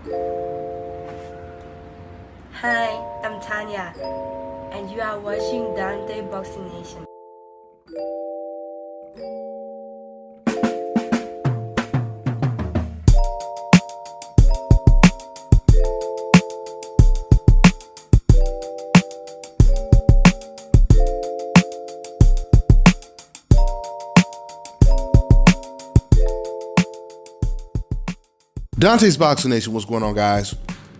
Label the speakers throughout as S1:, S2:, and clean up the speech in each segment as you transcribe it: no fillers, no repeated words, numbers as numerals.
S1: Hi, I'm Tanya, and you are watching Dante Boxing Nation.
S2: Dante's Boxing Nation, what's going on, guys?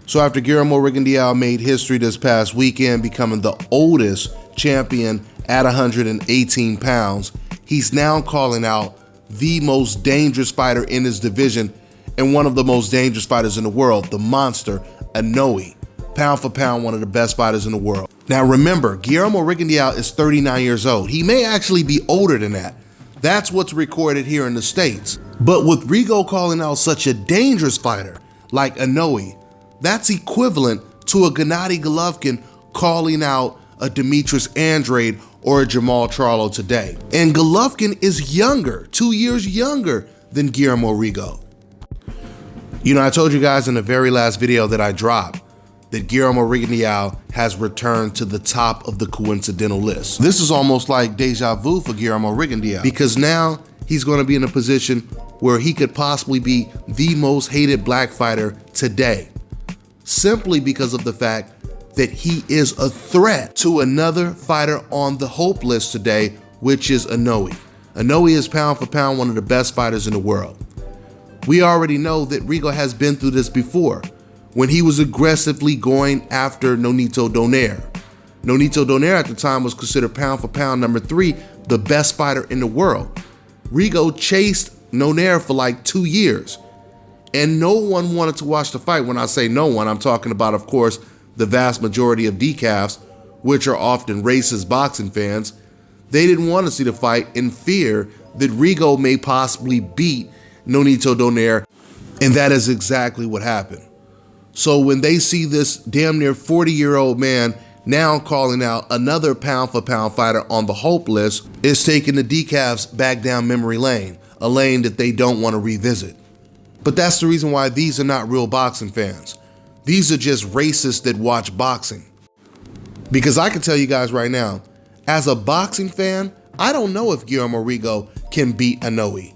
S2: So after Guillermo Rigondeaux made history this past weekend, becoming the oldest champion at 118 pounds, he's now calling out the most dangerous fighter in his division and one of the most dangerous fighters in the world, the monster, Inoue. Pound for pound, one of the best fighters in the world. Now remember, Guillermo Rigondeaux is 39 years old. He may actually be older than that. That's what's recorded here in the States. But with Rigo calling out such a dangerous fighter like Inoue, that's equivalent to a Gennady Golovkin calling out a Demetrius Andrade or a Jamal Charlo today. And Golovkin is younger, 2 years younger than Guillermo Rigo. You know, I told you guys in the very last video that I dropped that Guillermo Rigondeaux has returned to the top of the coincidental list. This is almost like deja vu for Guillermo Rigondeaux, because now he's going to be in a position where he could possibly be the most hated black fighter today, simply because of the fact that he is a threat to another fighter on the hope list today, which is Inoue. Inoue is pound for pound one of the best fighters in the world. We already know that Rigo has been through this before, when he was aggressively going after Nonito Donaire. Nonito Donaire at the time was considered pound for pound number 3, the best fighter in the world. Rigo chased Donaire for like 2 years, and no one wanted to watch the fight. When I say no one, I'm talking about, of course, the vast majority of decafs, which are often racist boxing fans. They didn't want to see the fight in fear that Rigo may possibly beat Nonito Donaire, and that is exactly what happened. So when they see this damn near 40-year-old man now calling out another pound for pound fighter on the hope list, it's taking the decafs back down memory lane, a lane that they don't want to revisit. But that's the reason why these are not real boxing fans. These are just racists that watch boxing. Because I can tell you guys right now, as a boxing fan, I don't know if Guillermo Rigo can beat Inoue.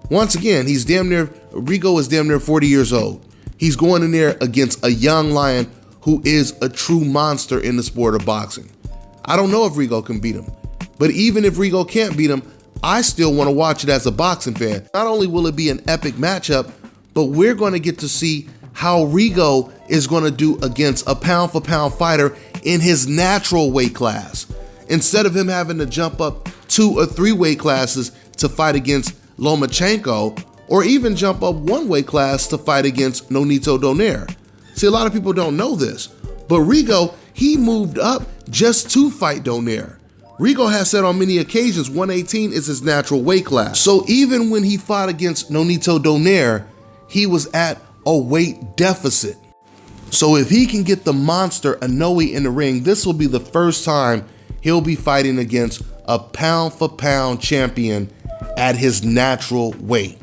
S2: Once again, Rigo is damn near 40 years old. He's going in there against a young lion who is a true monster in the sport of boxing. I don't know if Rigo can beat him, but even if Rigo can't beat him, I still want to watch it as a boxing fan. Not only will it be an epic matchup, but we're going to get to see how Rigo is going to do against a pound for pound fighter in his natural weight class, instead of him having to jump up 2 or 3 weight classes to fight against Lomachenko, or even jump up 1 weight class to fight against Nonito Donaire. See, a lot of people don't know this, but Rigo, he moved up just to fight Donaire. Rigo has said on many occasions 118 is his natural weight class. So even when he fought against Nonito Donaire, he was at a weight deficit. So if he can get the monster Inoue in the ring, this will be the first time he'll be fighting against a pound for pound champion at his natural weight.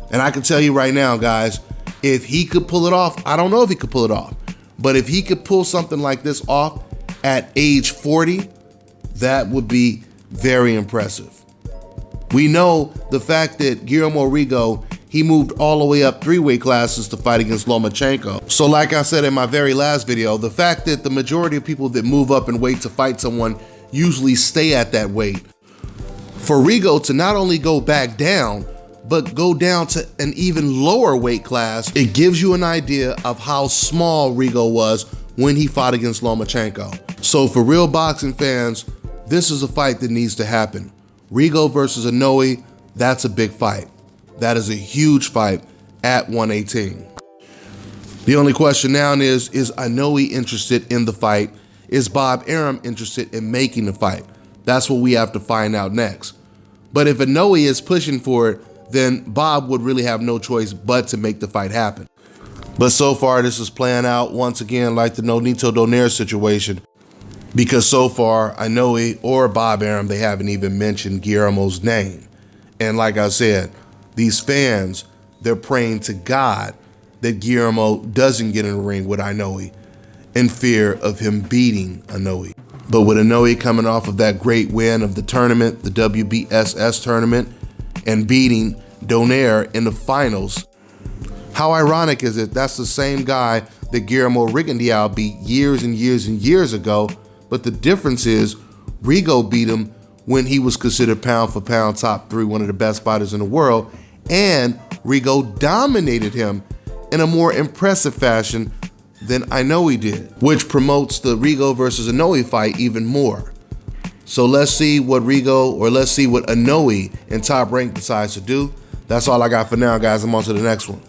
S2: And I can tell you right now, guys, if he could pull it off, I don't know if he could pull it off, but if he could pull something like this off at age 40, that would be very impressive. We know the fact that Guillermo Rigo, he moved all the way up 3 weight classes to fight against Lomachenko. So like I said in my very last video, the fact that the majority of people that move up in weight to fight someone usually stay at that weight. For Rigo to not only go back down, but go down to an even lower weight class, it gives you an idea of how small Rigo was when he fought against Lomachenko. So for real boxing fans, this is a fight that needs to happen. Rigo versus Inoue, that's a big fight. That is a huge fight at 118. The only question now is Inoue interested in the fight? Is Bob Arum interested in making the fight? That's what we have to find out next. But if Inoue is pushing for it, then Bob would really have no choice but to make the fight happen. But so far, this is playing out once again like the Nonito Donaire situation, because so far, Inoue or Bob Arum, they haven't even mentioned Guillermo's name. And like I said, these fans, they're praying to God that Guillermo doesn't get in the ring with Inoue in fear of him beating Inoue. But with Inoue coming off of that great win of the tournament, the WBSS tournament, and beating Donaire in the finals, how ironic is it that's the same guy that Guillermo Rigondeaux beat years and years and years ago, but the difference is Rigo beat him when he was considered pound for pound top 3, one of the best fighters in the world, and Rigo dominated him in a more impressive fashion than Inoue did, which promotes the Rigo versus Inoue fight even more. So let's see what Inoue in Top Rank decides to do. That's all I got for now, guys. I'm on to the next one.